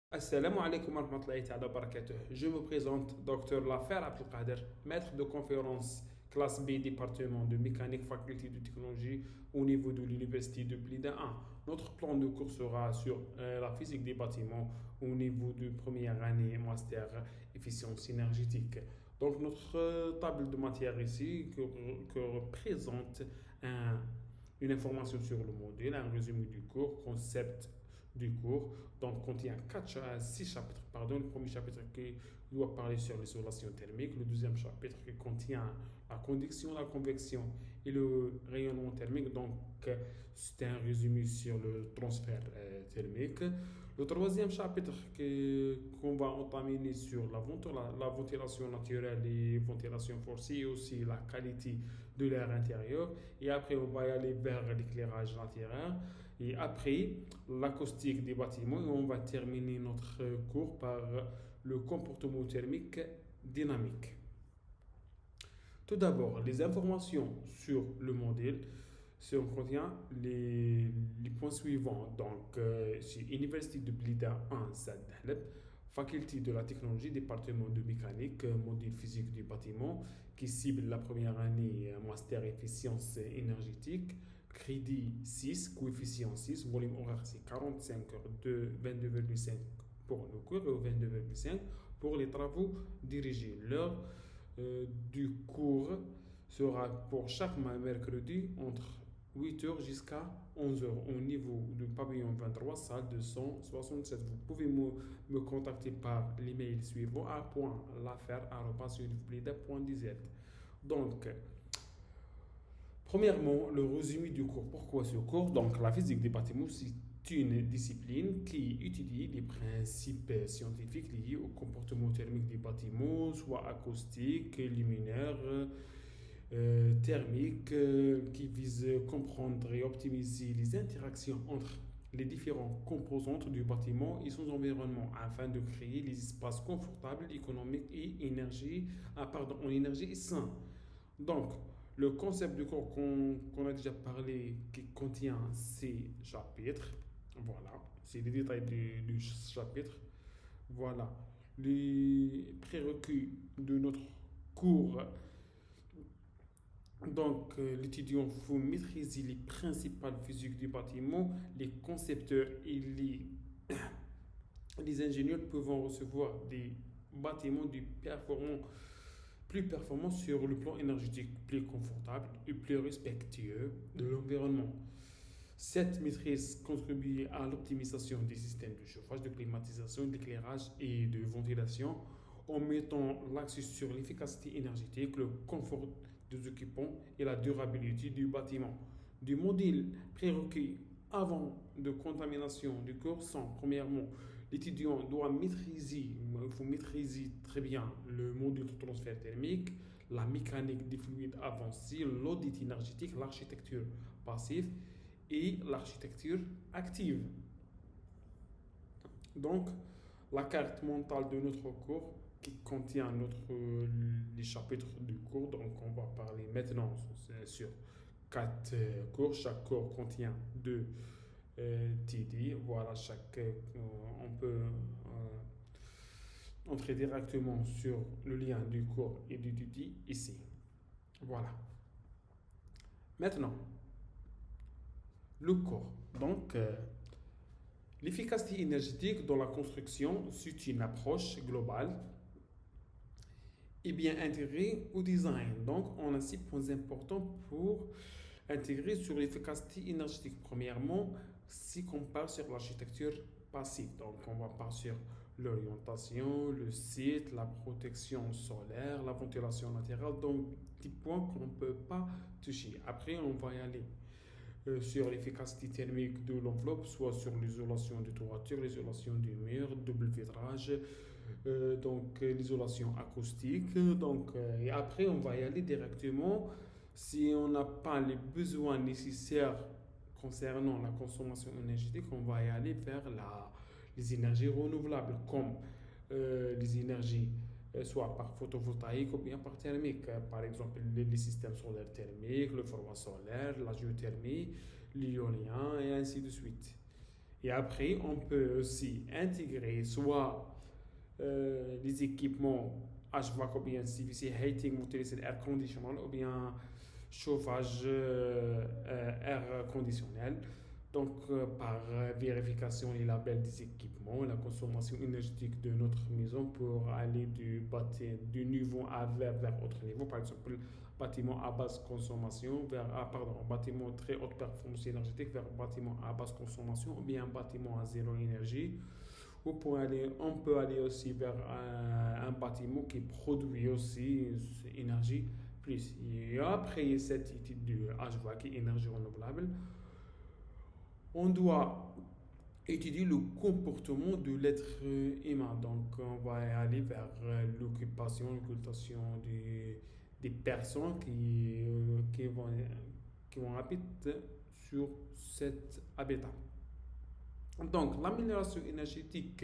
Assalamu alaikum wa rahmatullahi ta'ala wa barakatuh. Je me présente Dr Lafer Abdelkader, maître de conférence classe B département de mécanique faculté de technologie au niveau de l'université de Blida 1. Notre plan de cours sera sur la physique des bâtiments au niveau de première année master efficience énergétique. Donc notre table de matière ici que présente un- une information sur le module, un résumé du cours, concept du cours, donc contient 6 chapitres. Pardon. Le premier chapitre qui doit parler sur l'isolation thermique, le deuxième chapitre qui contient la conduction, la convection et le rayonnement thermique, donc c'est un résumé sur le transfert thermique. Le troisième chapitre qu'on va entamer sur la ventilation naturelle et ventilation forcée et aussi la qualité de l'air intérieur. Et après, on va y aller vers l'éclairage intérieur. Et après, l'acoustique des bâtiments. Et on va terminer notre cours par le comportement thermique dynamique. Tout d'abord, les informations sur le modèle. On contient les points suivants. Donc, c'est Université de Blida 1, Zadhaleb, Faculté de la technologie, département de mécanique, module physique du bâtiment, qui cible la première année master efficience énergétique, crédit 6, coefficient 6, volume horaire c'est 45 heures de 22,5 pour le cours et 22,5 pour les travaux dirigés. L'heure du cours sera pour chaque mercredi entre 8 heures jusqu'à 11 heures au niveau du pavillon 23, salle 267. Vous pouvez me contacter par l'email suivant a.lafer@unifblida.dz. Donc, premièrement, le résumé du cours. Pourquoi ce cours? Donc, la physique des bâtiments, c'est une discipline qui étudie les principes scientifiques liés au comportement thermique des bâtiments, soit acoustique, luminaire, thermique, qui vise à comprendre et optimiser les interactions entre les différentes composantes du bâtiment et son environnement afin de créer les espaces confortables, économiques et en énergie sains. Donc, le concept du cours qu'on a déjà parlé, qui contient ces chapitres, voilà, c'est les détails du chapitre. Voilà, les prérequis de notre cours. Donc, l'étudiant faut maîtriser les principales physiques du bâtiment, les concepteurs et les ingénieurs pouvant recevoir des bâtiments plus performants sur le plan énergétique, plus confortables et plus respectueux de l'environnement. Cette maîtrise contribue à l'optimisation des systèmes de chauffage, de climatisation, d'éclairage et de ventilation en mettant l'accent sur l'efficacité énergétique, le confort des équipements et la durabilité du bâtiment. Du modèle prérequis avant de contamination du corps sont, premièrement, l'étudiant doit maîtriser, il faut maîtriser très bien le module de transfert thermique, la mécanique des fluides avancés, l'audit énergétique, l'architecture passive et l'architecture active. Donc, la carte mentale de notre cours qui contient les chapitres du cours. Donc, on va parler maintenant sur 4 cours. Chaque cours contient 2 TD. Voilà, on peut entrer directement sur le lien du cours et du TD ici. Voilà. Maintenant, le cours. Donc, l'efficacité énergétique dans la construction, c'est une approche globale et bien intégrée au design. Donc, on a 6 points importants pour intégrer sur l'efficacité énergétique. Premièrement, si on parle sur l'architecture passive, donc on va parler sur l'orientation, le site, la protection solaire, la ventilation latérale, donc des points qu'on ne peut pas toucher. Après, on va y aller sur l'efficacité thermique de l'enveloppe, soit sur l'isolation de toiture, l'isolation du mur, double vitrage, donc l'isolation acoustique. Donc, et après, on va y aller directement si on n'a pas les besoins nécessaires concernant la consommation énergétique, on va y aller vers les énergies renouvelables, comme les énergies soit par photovoltaïque ou bien par thermique. Par exemple, les systèmes solaires thermiques, le format solaire, la géothermie, l'éolien et ainsi de suite. Et après, on peut aussi intégrer soit les équipements HVAC ou bien CVC, heating, utilisé air conditionnel ou bien chauffage air conditionnel. Donc, par vérification et label des équipements, la consommation énergétique de notre maison pour aller du niveau A vers autre niveau. Par exemple, bâtiment à basse consommation bâtiment très haute performance énergétique vers bâtiment à basse consommation ou bien bâtiment à zéro énergie. On peut aller aussi vers un bâtiment qui produit aussi énergie plus. Et après cette étude du HVAC, énergie renouvelable, on doit étudier le comportement de l'être humain. Donc, on va aller vers l'occultation des personnes qui vont habiter sur cet habitat. Donc, l'amélioration énergétique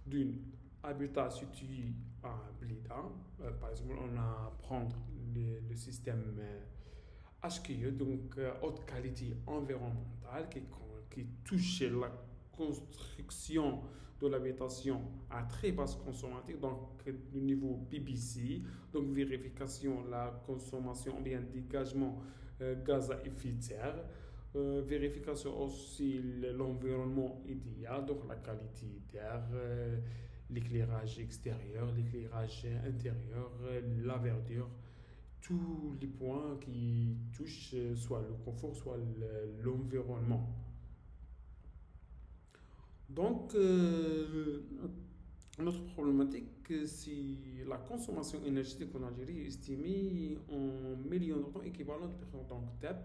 d'un habitat situé à Blida, par exemple, on a prendre le système HQE, donc haute qualité environnementale, qui touche la construction de l'habitation à très basse consommation, donc du niveau BBC, donc vérification la consommation, bien dégagement gaz à effet de serre, vérification aussi l'environnement idéal, donc la qualité d'air, l'éclairage extérieur, l'éclairage intérieur, la verdure, tous les points qui touchent soit le confort, soit l'environnement. Donc, notre problématique, c'est la consommation énergétique en Algérie est estimée en millions d'euros équivalent de personnes. Donc, TEP,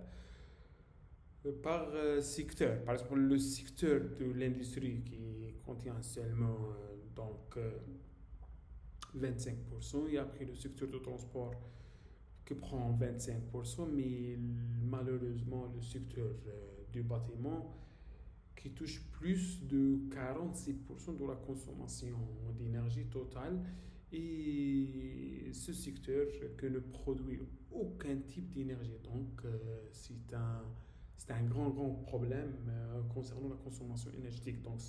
par secteur. Par exemple, le secteur de l'industrie qui contient seulement 25%, et après le secteur de transport qui prend 25%, mais malheureusement le secteur du bâtiment qui touche plus de 46% de la consommation d'énergie totale, et ce secteur que ne produit aucun type d'énergie. Donc c'est un grand problème concernant la consommation énergétique. Donc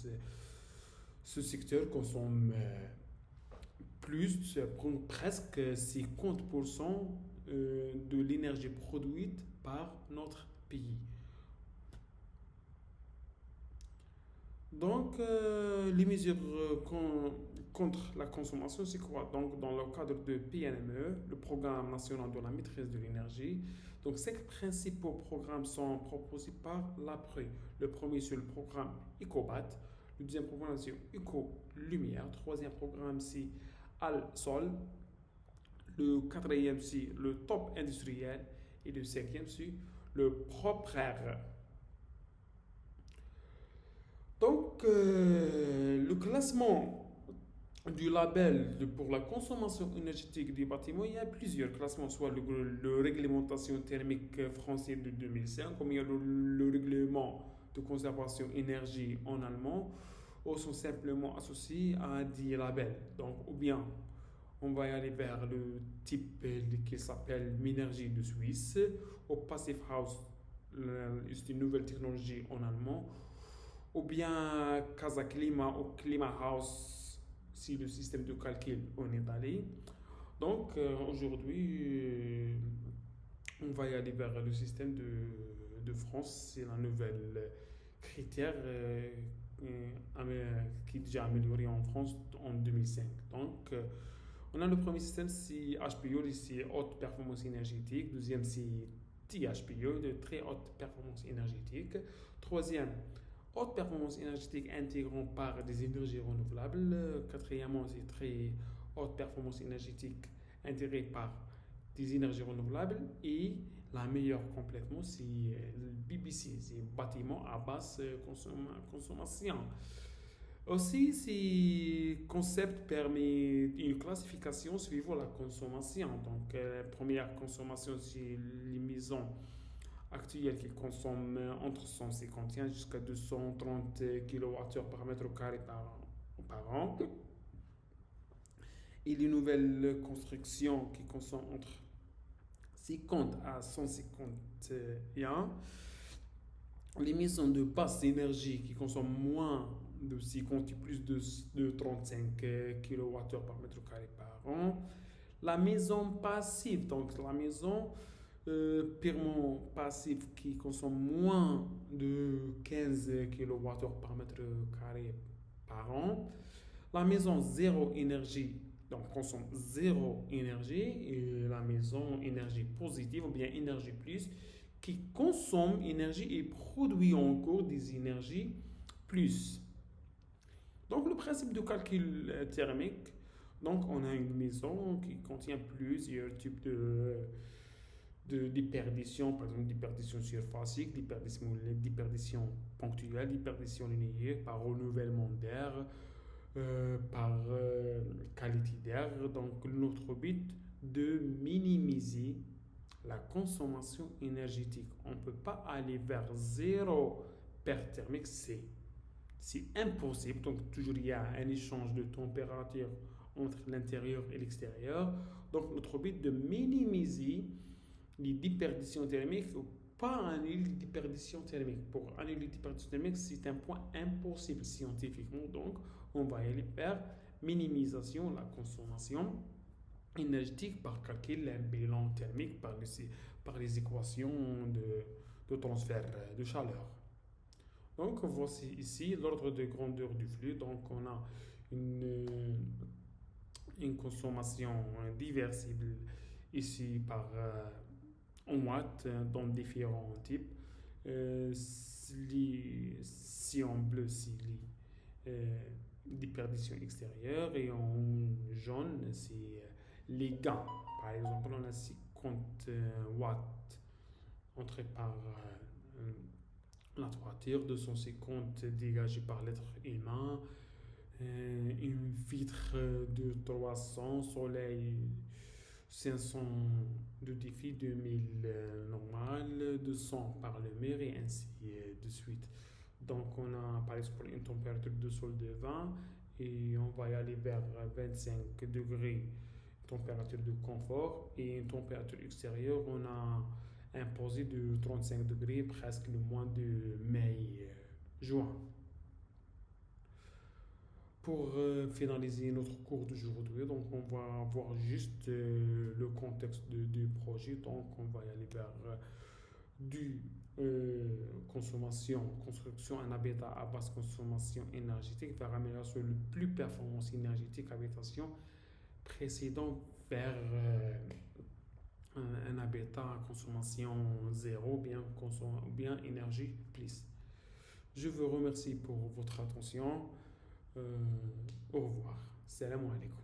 ce secteur consomme prend presque 50% de l'énergie produite par notre pays. Donc, les mesures contre la consommation, c'est quoi? Donc, dans le cadre de PNME, le Programme national de la maîtrise de l'énergie, donc, ces principaux programmes sont proposés par l'APRE. Le premier, c'est le programme EcoBat. Le deuxième programme, c'est Eco-Lumière. Le troisième programme, c'est Al-Sol. Le quatrième, c'est le Top Industriel. Et le cinquième, c'est le Propre Air. Donc, le classement du label pour la consommation énergétique des bâtiments, il y a plusieurs classements, soit le réglementation thermique français de 2005, comme il y a le règlement de conservation énergie en allemand, ou sont simplement associés à des labels. Donc, ou bien on va y aller vers le type qui s'appelle Minergie de Suisse, ou Passive House, c'est une nouvelle technologie en allemand, ou bien Casa Clima ou Clima House, si le système de calcul en Italie. Donc aujourd'hui, on va y aller vers le système de France, c'est la nouvelle critère qui est déjà amélioré en France en 2005. Donc, on a le premier système, c'est HPO, c'est haute performance énergétique. Deuxième, c'est THPO, de très haute performance énergétique. Troisième, haute performance énergétique intégrant par des énergies renouvelables. Quatrièmement, c'est très haute performance énergétique intégrée par des énergies renouvelables. Et la meilleure complètement, c'est le BBC, c'est bâtiment à basse consommation. Aussi, ce concept permet une classification suivant la consommation. Donc, première consommation, c'est les maisons actuelles qui consomment entre 151 jusqu'à 230 kWh par mètre carré par an. Et les nouvelles constructions qui consomment entre 50 à 151. les maisons de basse énergie qui consomment moins de 50 plus de 35 kWh par mètre carré par an. La maison passive, donc la maison purement passive qui consomme moins de 15 kWh par mètre carré par an. La maison zéro énergie, donc consomme zéro énergie. Et la maison énergie positive ou bien énergie plus, qui consomme énergie et produit encore des énergies plus. Donc le principe de calcul thermique, donc on a une maison qui contient plusieurs types d'hyperdition, par exemple d'hyperdition surfacique, d'hyperdition ponctuelle, d'hyperdition linéaire, par renouvellement d'air, par qualité d'air. Donc notre but de minimiser la consommation énergétique. On ne peut pas aller vers zéro perte thermique, c'est impossible. Donc toujours il y a un échange de température entre l'intérieur et l'extérieur. Donc notre but de minimiser les déperditions thermiques ou pas annuler les déperditions thermiques. Pour annuler les déperditions thermiques, c'est un point impossible scientifiquement. Donc on va aller vers minimisation de la consommation énergétique par calcul un bilan thermique par les équations de transfert de chaleur. Donc voici ici l'ordre de grandeur du flux. Donc on a une, une consommation diversible ici par en watts dans différents types. Si en bleu, c'est déperdition extérieure et en jaune, c'est les gains. Par exemple, on a 50 watts entrés par la toiture, 250 dégagés par l'être humain, une vitre de 300, soleil 500 de défi, 2000 normal, 200 par le mur et ainsi de suite. Donc on a par exemple une température de sol de 20 et on va y aller vers 25 degrés température de confort et une température extérieure on a imposé de 35 degrés presque le mois de mai, juin. Pour finaliser notre cours d'aujourd'hui, donc on va voir juste le contexte du projet. Donc on va y aller vers du construction, un habitat à basse consommation énergétique vers amélioration le plus performance énergétique habitation précédent vers un habitat à consommation zéro, bien énergie plus. Je vous remercie pour votre attention. Au revoir. Salam alaikum.